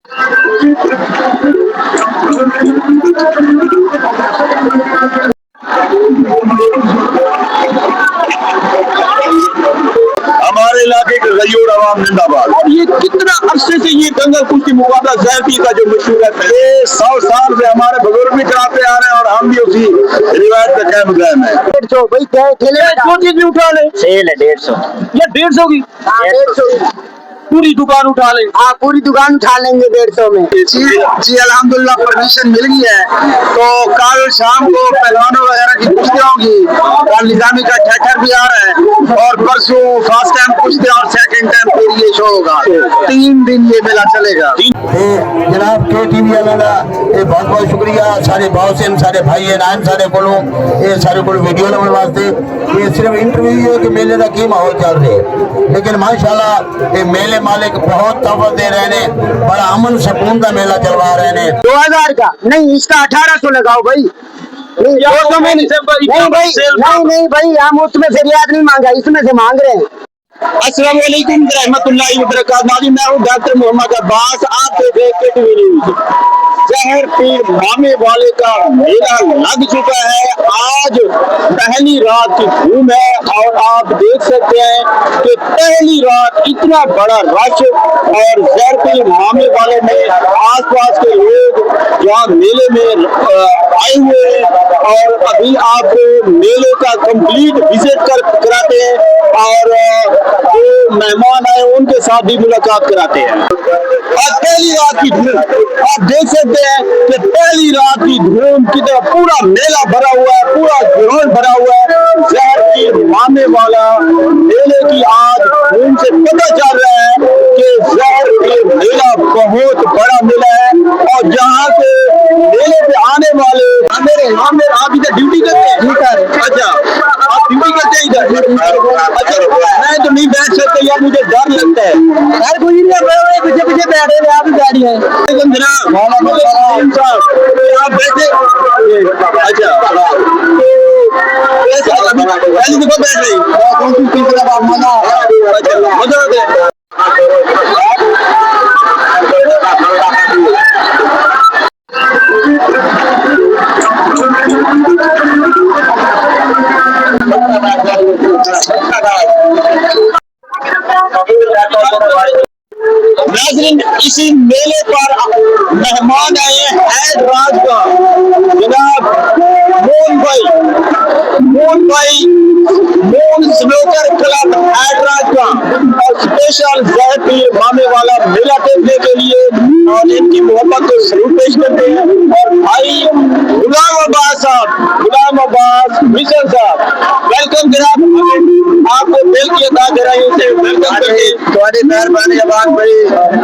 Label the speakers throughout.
Speaker 1: ہمارے علاقے کے غیور عوام زندہ اور یہ کتنا عرصے سے یہ دنگل کشتی مقابلہ زہر پیر کا جو مشہور ہے، یہ 100 سال سے ہمارے بزرگ بھی کراتے آ رہے ہیں اور ہم بھی اسی روایت پہ قائم قائم ہیں۔
Speaker 2: 150 بھائی ٹھیلے میں جو چیز بھی اٹھا لیں سیل ہے 150 یہ 150 کی 150 پوری دکان اٹھا لیں۔ ہاں پوری دکان اٹھا لیں گے 150 میں۔
Speaker 1: جی الحمدللہ پرمیشن مل گئی ہے، تو کل شام کو پہلوانوں وغیرہ کی کشتیاں ہوگی، کل نظامی کا ٹھیکر بھی آ رہا ہے اور پرسوں فرسٹ ٹائم کشتی اور سیکنڈ ٹائم پھر یہ شو ہوگا، 3 دن یہ میلہ چلے گا۔
Speaker 3: جناب کے ٹی وی والا دا یہ بہت بہت شکریہ سارے باؤ سے سارے بھائی نائن سارے کو یہ سارے کو ویڈیو لاؤن واسطے۔ یہ صرف انٹرویو ہے کہ میلے کا کی ماحول چل رہے، لیکن ماشاءاللہ یہ میلے مالک بہت توجہ دے رہے ہیں، بڑا امن سکون کا میلہ چلوا رہے ہیں۔
Speaker 2: 2000 کا نہیں، اس کا 1800 لگاؤ بھائی۔ نہیں بھائی ہم اس میں سے ریاض نہیں مانگا، اس میں سے مانگ رہے ہیں۔
Speaker 1: السلام علیکم ورحمۃ اللہ وبرکاتہ۔ میں ہوں ڈاکٹر محمد عباس، آپ دیکھ رہے ہیں KTV نیوز۔ زہر پیر مامے والے کا میلہ لگ چکا ہے، آج پہلی رات کی دھوم ہے اور آپ دیکھ سکتے ہیں کہ پہلی رات اتنا بڑا رش، اور زہر پیر مامے والے میں آس پاس کے لوگ یہاں میلے میں آئے ہوئے ہیں، اور ابھی آپ کو میلے کا کمپلیٹ وزٹ کراتے ہیں اور جو مہمان آئے ان کے ساتھ بھی ملاقات کراتے ہیں۔ آج پہلی رات کی دھوم آپ دیکھ سکتے ہیں کہ پہلی رات کی دھوم کی طرح پورا میلہ بھرا ہوا ہے، پورا گراؤنڈ بھرا ہوا ہے۔ زہر پیر مامے والا میلے کی آج دھوم سے پتہ چل رہا ہے کہ زہر پیر میلہ بہت بڑا میلہ ہے، اور جہاں سے میلے پہ آنے والے آپ ادھر ڈیوٹی کرتے ہیں؟ اچھا آپ ڈیوٹی کرتے ہیں ادھر؟ اچھا میں تو نہیں بیٹھ سکتا یا مجھے ڈر لگتا ہے۔
Speaker 2: ہر کوئی پیچھے پیچھے بیٹھے ہوئے آپ بھی بیٹھ گئے۔
Speaker 1: جناب آپ بیٹھے؟ اچھا پہلی دفعہ بیٹھ رہی؟ ناظرین اسی میلے پر مہمان آئے ہیں حیدراج کا جناب مون سنوکر کلب حیدراج کا، اور اسپیشل زہر پیر مامے والا میلہ دیکھنے کے لیے اور ان کی محبت کو سلوٹ پیش کرتے ہیں۔ اور بھائی غلام عباس صاحب، غلام عباس مشن صاحب، ویلکم جناب، آپ کو دل کی ادا گہرائیوں سے ویلکم کرتے ہیں۔
Speaker 3: تھوڑی مہربانی عباس بھائی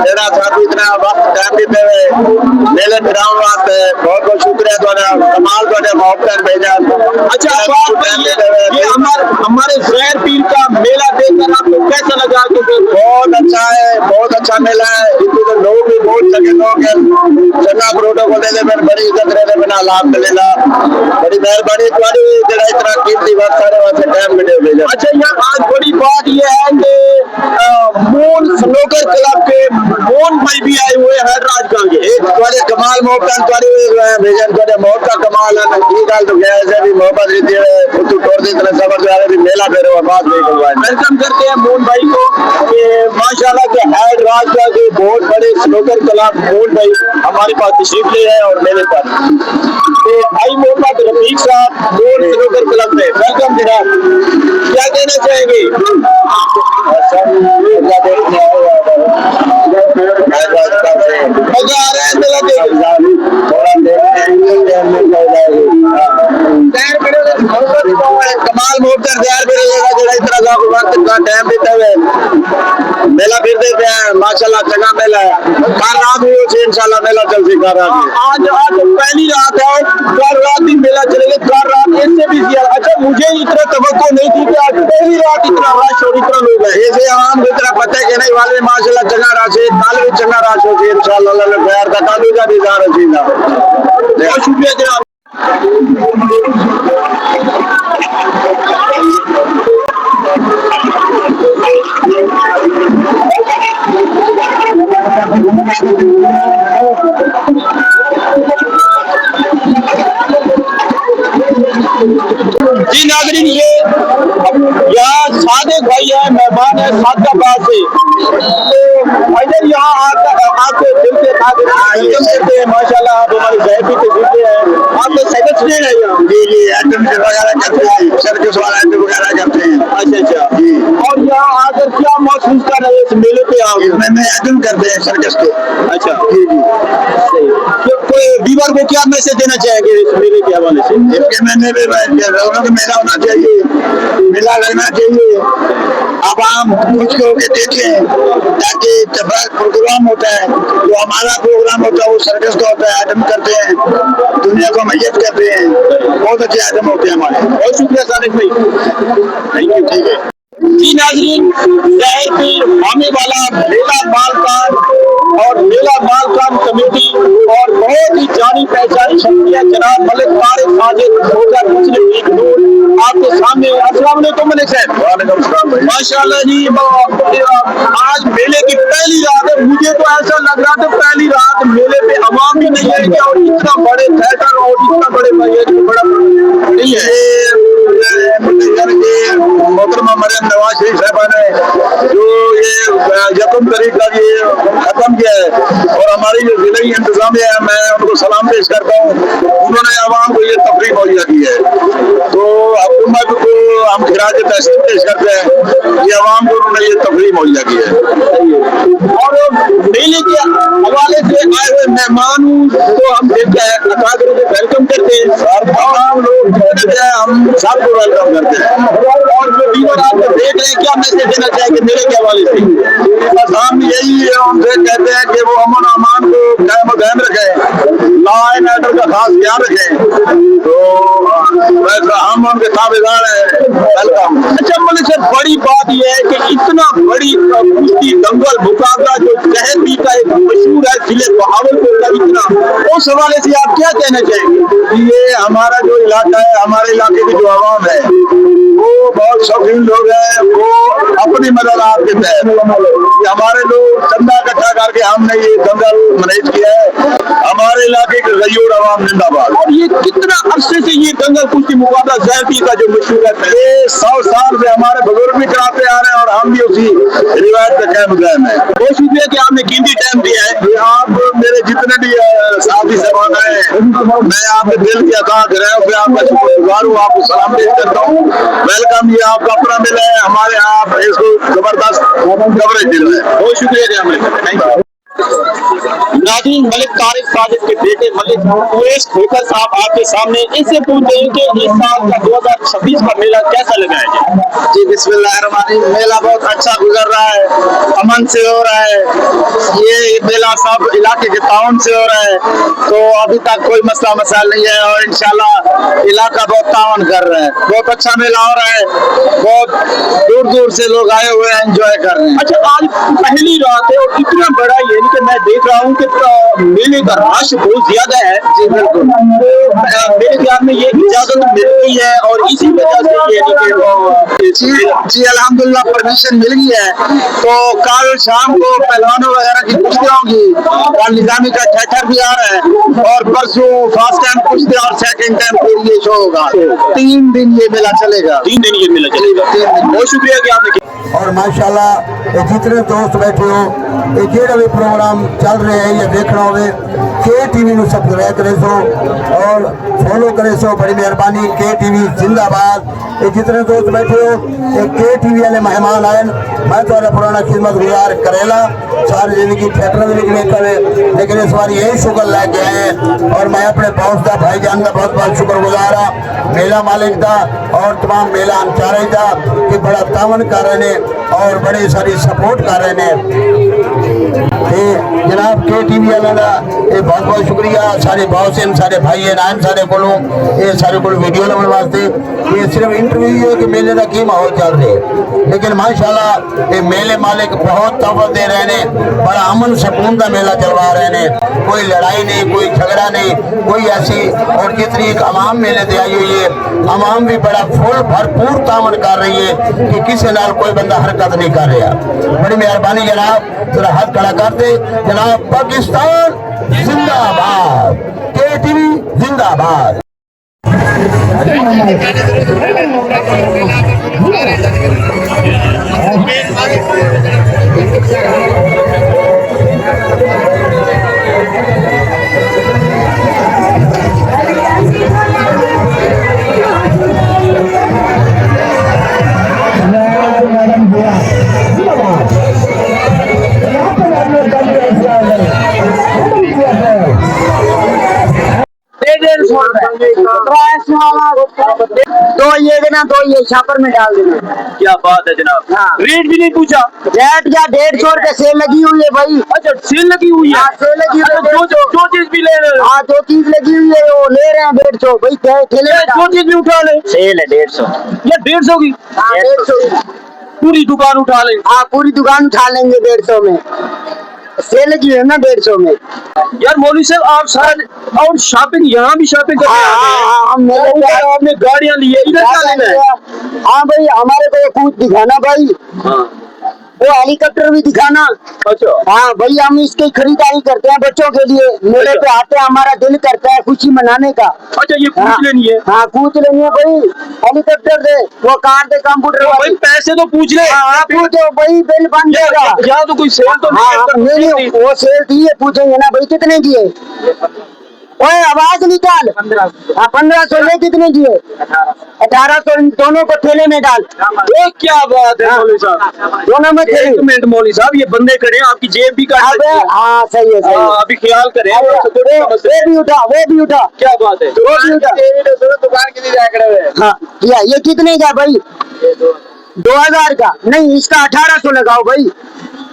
Speaker 3: جڑا ساتھ اتنا وقت ٹائم دیتے ہوئے میلے کراؤن واسطے بہت بہت شکریہ تھوڑا کمال تھوڑے محبت بھیجا۔
Speaker 1: اچھا یہ ہمارے زہر پیر کا میلہ دیکھ کر آپ کو کیسا لگا؟
Speaker 3: بہت اچھا ہے، بہت اچھا میلہ ہے، لوگ بھی بہت سکے لوگ ہیں، چنگا پروٹوکول دے میں بڑی عزت رہنے بنا الحمدللہ، بڑی مہربانی تھوڑی جڑا اتنا قیمتی وقت سارے واسطے ٹائم ملے بھیجا۔
Speaker 1: اچھا یہاں آج بڑی بات یہ ہے کہ مون سنوکر کلب کے مون بھائی بھی آئے ہوئے ہیں راج گاں کے،
Speaker 3: ایک تھوڑے کمال محبت تھوڑی بھیجن تھوڑے محبت کا کمال ہے، یہ گل تو کیا ہے بھی محبت دیتی ہے تو توڑ دی طرح سبر جو ہے بھی میلہ پھر آباد نہیں کروایا۔
Speaker 1: ویلکم کرتے ہیں مون بھائی کو کہ ماشاءاللہ کہ حیدراج گاں کے بہت بڑے سنوکر کلب مون بھائی ہمارے پاس تشریف لے ہیں اور میلے پر بھائی محمد رفیق صاحب مون سنوکر کلب میں ویلکم جناب، کیا کہنا چاہیں گے؟ مزہ آ رہا ہے میلہ دیکھ
Speaker 3: کمال محبت تیار بھی رہے گا جڑا اس طرح کا وقت کا ٹائم دیتے ہوئے میلہ پھر دیتے ہیں، ماشاءاللہ چنگا میلہ ہے، کار رات بھی ہوتی ہے انشاءاللہ میلہ چل سی کار رات
Speaker 1: آج پہلی رات ہے، کل رات بھی میلہ چلے گا، کل رات اس سے بھی زیادہ۔ اچھا مجھے اتنا توقع نہیں تھی کہ آج پہلی رات اتنا رش اور اتنا لوگ ہیں،
Speaker 3: اسے عام کی طرح پتہ ہے کہ نہیں والے ماشاءاللہ چنگا رش ہے، کل بھی چنگا رش ہوتی ہے انشاءاللہ اللہ خیر کا کابی کا بھی ظاہر ہے۔
Speaker 1: بہت شکریہ جناب۔ जी नाज़रीन, ये यहाँ सादिक भाई है, मेहमान है सादाबाद से। तो इधर यहाँ आके दिल से करते हैं माशाल्लाह। आप हमारे ज़ायकी के जुड़े हैं, आप तो सेकंड स्टेज है यहाँ। जी जी, आइटम वगैरह करते हैं, सर्कस वाला आइटम वगैरह करते हैं। अच्छा जी। और यहाँ आकर क्या महसूस कर रहे हैं इस मेले पे आप? इसमें आइटम करते हैं सर्कस के। अच्छा जी जी, तो कोई व्यूअर को क्या मैसेज देना चाहेंगे इस मेले के हवाले से? इसके मैंने भी रौनक मेला होना चाहिए, मेला लगना चाहिए, आवाम खुश होकर देखें, ताकि प्रोग्राम होता है जो हमारा प्रोग्राम होता है वो सर्कस का होता है, आइटम करते हैं, दुनिया को मैयत करते हैं, बहुत अच्छे आइटम होते हैं हमारे। बहुत शुक्रिया सादिक भाई, थैंक यू। ठीक है जी नाज़रीन, ज़ाहिर पीर मामे वाला मेला मालकान और मेला मालकान कमेटी और बहुत ही जानी पहचानी शख्सियत जनाब मलिक तारिक साजिद सोचा मुस्लिम लीग नून आपके सामने। अस्सलाम वालेकुम मलिक साहब। वालेकुम सलाम भाई। माशाल्लाह जी, आज मेले की पहली रात है, मुझे तो ऐसा लग रहा था पहली रात मेले पे अवाम भी नहीं है और इतना बड़े थिएटर और इतना बड़े बड़ा नहीं है। मोहतरमा मरियम नवाज शरीफ साहबा ने जो ये यकम तारीख का ये खत्म किया है और हमारी जो जिले इंतजामिया है, मैं उनको सलाम पेश करता हूँ। उन्होंने आवाम को ये तफरीक मुहैया की है, तो हुकूमत को हम खिराज तहसीन पेश करते हैं कि आवाम को उन्होंने ये तफरीक मुहैया की है। और मेले के हवाले से आए हुए मेहमानों को हम देखते हैं, वेलकम करते हैं और तमाम लोग हम सबको वेलकम करते हैं। और जो व्यूअर आप देख रहे हैं, क्या मैसेज देना चाहेंगे मेले के हवाले से? बस हम यही उनसे कहते हैं कि वो अमन अमान को कायम रखें, लॉ एंड ऑर्डर का खास ध्यान रखें। तो वैसा हम उनके ताबेदार हैं, वेलकम। अच्छा मलिक साहब, बड़ी बात यह है कि इतना बड़ी कुश्ती दंगल मुकाबला जो शहर का एक मशहूर है जिले बहावलपुर का, इतना उस हवाले से आप क्या कहना चाहेंगे? ये हमारा जो इलाका है, हमारे इलाके की जो आवाम है वो बहुत शौकीन लोग हैं, वो अपनी मदद आपके तहत हमारे लोग चंदा इकट्ठा करके हमने ये दंगल मैनेज किया है। हमारे इलाके के गयूर अवाम जिंदाबाद। और ये कितना अरसे से ये दंगल कुश्ती मुकाबला ज़ायकी का जो मशहूर है, ये 100 साल से हमारे बुजुर्ग भी कराते आ रहे हैं और हम भी उसी रिवायत पे कायम है। बहुत शुक्रिया कि आपने कीमती टाइम दिया है। आप मेरे जितने भी साथी साहबान हैं, मैं आपके दिल की अता कराओ पे आपका शुक्रगुजार हूँ, आपको सलाम पेश करता हूँ। वेलकम, ये आपका अपना मिला है, हमारे यहाँ आप इसको जबरदस्त कवरेज दे रहे हैं। बहुत शुक्रिया, थैंक यू। नाज़रीन, मलिक तारिक साजिद के बेटे मलिक उवैस खोखर साहब आपके सामने, इससे पूछते हैं कि इस साल का 2026 का मेला कैसा लगा है? जी बिस्मिल्लाहिर्रहमानिर्रहीम, मेला बहुत अच्छा गुजर रहा है, अमन से हो रहा है। ये मेला सब इलाके के ताउन से हो रहा है, तो अभी तक कोई मसला मसाइल नहीं है और इंशाल्लाह इलाका बहुत ताउन कर रहा है। बहुत अच्छा मेला हो रहा है, बहुत दूर दूर से लोग आए हुए हैं, एंजॉय कर रहे हैं। अच्छा, आज पहली रात है और इतना बड़ा ये कि मैं देख रहा हूँ कि मेले का रश बहुत ज्यादा है। जी बिल्कुल, मेरे ख्याल में ये इजाजत मिल गई है और इसी वजह से ये जी अल्हम्दुलिल्लाह परमिशन मिल गई है। तो कल शाम को पहलवानों वगैरह की कुश्तियां होंगी और निजामी का थिएटर भी आ रहा है और परसों फर्स्ट टाइम कुश्ती और सेकंड टाइम फिर ये शो होगा। 3 दिन ये मेला चलेगा। 3 दिन ये मेला चलेगा। 3 दिन। बहुत शुक्रिया कि आपने।
Speaker 3: और माशाल्लाह ये जितने दोस्त बैठे हो, ये जेड़ा भी प्रोग्राम चल रहे हैं ये देखना होवे, के टीवी ਨੂੰ सब्सक्राइब करे सो और फॉलो करे सो, बड़ी मेहरबानी। के टीवी जिंदाबाद। ये जितने दोस्त बैठे हो, ये के टीवी वाले मेहमान आए, मैं तो पुराना खिदमत गुजार करेला, सारी जिंदगी थिएटर में निकले करे, लेकिन इस बार यही शुक्र लेके आए हैं और मैं अपने बॉस का भाईजान का बहुत बहुत शुक्रगुजार हाँ, मेला मालिक का और तमाम मेला अंचारे का कि बड़ा तावन कर रहे हैं और बड़ी सारी सपोर्ट कर रहे हैं। जनाब के टीवी वाले का ये बहुत बहुत शुक्रिया, सारे बॉस हैं, सारे भाई हैं, नाम सारे को ये सारे को वीडियो लाने वास्ते। ये सिर्फ इंटरव्यू है कि मेले का की माहौल चल रहे है, लेकिन माशाल्लाह ये मेले मालिक बहुत तवज्जो दे रहे हैं, बड़ा अमन सुकून का मेला चलवा रहे हैं कोई लड़ाई नहीं, कोई झगड़ा नहीं, कोई ऐसी। और जितनी आवाम मेले से आई हुई है, आवाम भी बड़ा फुल भरपूर तामन कर रही है कि किसी नाल कोई बंदा हरकत नहीं कर रहा। बड़ी मेहरबानी जनाब, जरा हाथ खड़ा करते जनाब। पाकिस्तान जिंदाबाद, KTV जिंदाबाद।
Speaker 2: दो ये देना, दो ये छापर में डाल देना।
Speaker 1: क्या बात है जनाब।
Speaker 2: हाँ।
Speaker 1: रेट भी नहीं पूछा।
Speaker 2: रेट क्या 150 रुपए सेल लगी हुई है भाई।
Speaker 1: अच्छा सेल लगी हुई है।
Speaker 2: हाँ, सेल लगी हुई है।
Speaker 1: जो चीज भी ले रहे हो।
Speaker 2: हाँ, जो चीज लगी हुई है वो ले रहे हैं 150 भाई। ठेले में
Speaker 1: जो चीज भी उठा ले।
Speaker 2: सेल है 150।
Speaker 1: ये 150 की।
Speaker 2: हाँ 150।
Speaker 1: पूरी दुकान उठा ले।
Speaker 2: हाँ पूरी दुकान उठा लेंगे 150 में। सेल लगी है ना 150 में।
Speaker 1: यार मौलवी साहब आप सारा और शॉपिंग यहाँ भी शॉपिंग करते हैं।
Speaker 2: हम
Speaker 1: आपने गाड़ियाँ ली है, इधर क्या लेना है?
Speaker 2: हाँ भाई, हमारे को ये कुछ दिखाना भाई,
Speaker 1: हाँ।
Speaker 2: वो हेलीकॉप्टर भी दिखाना।
Speaker 1: अच्छा
Speaker 2: हाँ भाई, हम इसकी खरीदारी करते हैं बच्चों के लिए। मेले पे आते हैं, हमारा दिल करता है खुशी मनाने का।
Speaker 1: अच्छा ये पूछ लेनी है।
Speaker 2: हाँ पूछ लेनी है भाई, हेलीकॉप्टर दे, वो कार दे, कंप्यूटर
Speaker 1: भाई
Speaker 2: वाली।
Speaker 1: पैसे तो पूछ ले।
Speaker 2: हाँ पूछो भाई, बिल बन जाएगा।
Speaker 1: यहाँ तो कोई सेल तो
Speaker 2: हाँ
Speaker 1: नहीं है।
Speaker 2: नहीं, वो सेल थी, ये पूछेंगे ना भाई कितने की है। ओए आवाज निकाल। 1500 ये कितने की है? 1800 दोनों को ठेले में डाल।
Speaker 1: ये क्या बात है मौलवी साहब।
Speaker 2: दोनों में ठेले।
Speaker 1: एक मिनट मौलवी साहब, ये बंदे खड़े हैं, आपकी जेब भी काट
Speaker 2: अबे हाँ सही है, सही है।
Speaker 1: अभी ख्याल करें।
Speaker 2: वो भी उठा, वो भी उठा।
Speaker 1: क्या बात है।
Speaker 2: वो भी उठा।
Speaker 1: दुकान कितनी जाए खड़े हुए।
Speaker 2: हाँ ये कितने का भाई? 2000 का नहीं, इसका 1800 लगाओ भाई।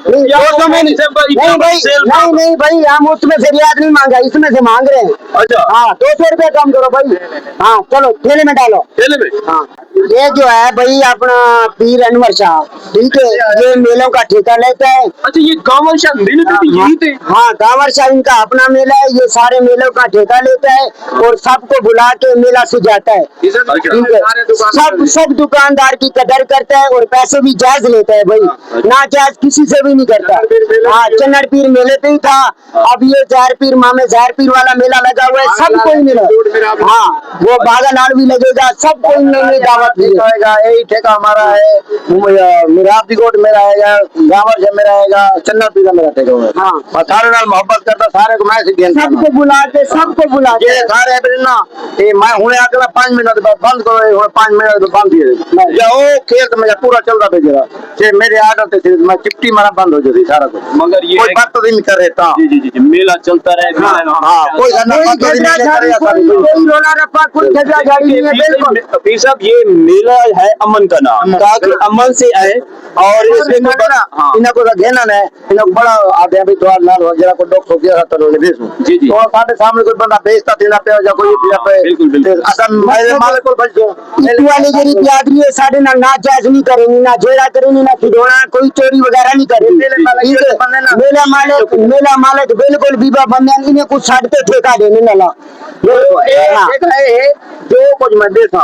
Speaker 2: नहीं 200 में नहीं भाई, नहीं भाई, हम उसमें से रियायत नहीं मांगा, इसमें से मांग रहे हैं।
Speaker 1: अच्छा
Speaker 2: हाँ 200 रुपया कम करो भाई। हाँ चलो ठेले में डालो।
Speaker 1: ठेले में।
Speaker 2: हाँ ये जो है भाई अपना पीर अनवर शाह, ठीक है, ये मेलों का ठेका लेता है।
Speaker 1: अच्छा ये कांवर शाह मेले पे भी यही थे।
Speaker 2: हाँ कांवर शाह इनका अपना मेला है, ये सारे मेलों का ठेका लेता है और सबको बुला के मेला सजाता है। ठीक है, सब दुकानदार की कदर करता है और पैसे भी जायज लेता है भाई, ना जायज किसी से भी नहीं करता। हाँ चन्नड़ पीर मेले पे ही था, अब ये ज़ाहिर पीर मामे ज़ाहिर पीर वाला मेला लगा हुआ है, सबको ही मिला। हाँ वो बागालाल भी लगेगा, सबको इन्होंने दावत दी है।
Speaker 3: यही ठेका हमारा है, मिराब कोट में रहेगा, गांवर से में रहेगा, चन्ना पीरा मेरा ठेका है।
Speaker 2: हाँ
Speaker 3: सारे नाल मोहब्बत करता, सारे को मैं
Speaker 2: सबको बुलाते, सबको बुलाते।
Speaker 3: सारे ना मैं हुने आके 5 मिनट बाद बंद करो, 5 मिनट बंद दिए जाओ खेत में पूरा चलता भेजेगा। मेरे आर्डर थे मैं चिट्ठी मारा बंद हो जाती सारा कुछ,
Speaker 1: मगर ये
Speaker 3: कोई बात तो नहीं कर रहा।
Speaker 1: जी मेला चलता रहे।
Speaker 3: हाँ कोई
Speaker 1: पीर साहब ये मेला है अमन का नाम, ताकि अमन से आए और इसमें
Speaker 3: इन्हें को घेना है, इन्हें बड़ा आते हैं द्वार लाल जरा को डॉक्टर हो गया तो उन्हें भेजूं।
Speaker 1: जी
Speaker 3: तो सारे सामने कोई बंदा बेचता देना पे या कोई दिया पे
Speaker 1: बिल्कुल
Speaker 3: अगर मेरे मालिक को भेज दो।
Speaker 2: इतनी वाली जेरी बिरादरी है, साढ़े ना जायज नहीं करेंगी, ना जेड़ा करेंगी, ना खिलौना, कोई चोरी वगैरह नहीं करेंगी। मेला मालिक बिल्कुल बीबा बंदे इन्हें कुछ छाड़ पे ठेका देने लगा।
Speaker 3: जो कुछ मैं देता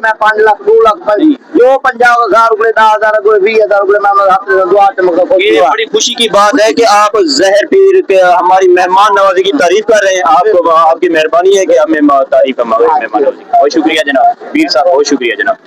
Speaker 3: मैं 5 लाख 2 लाख जो 50,000 रुपए 10,000 रुपए 20,000 रुपए मैं
Speaker 1: ये बड़ी खुशी की बात है कि आप ज़हर पीर के हमारी मेहमान नवाजी की तारीफ कर रहे हैं। आपको आपकी मेहरबानी है कि हमें तारीफ हमारी मेहमान नवाजी। बहुत शुक्रिया जनाब पीर साहब, बहुत शुक्रिया जनाब।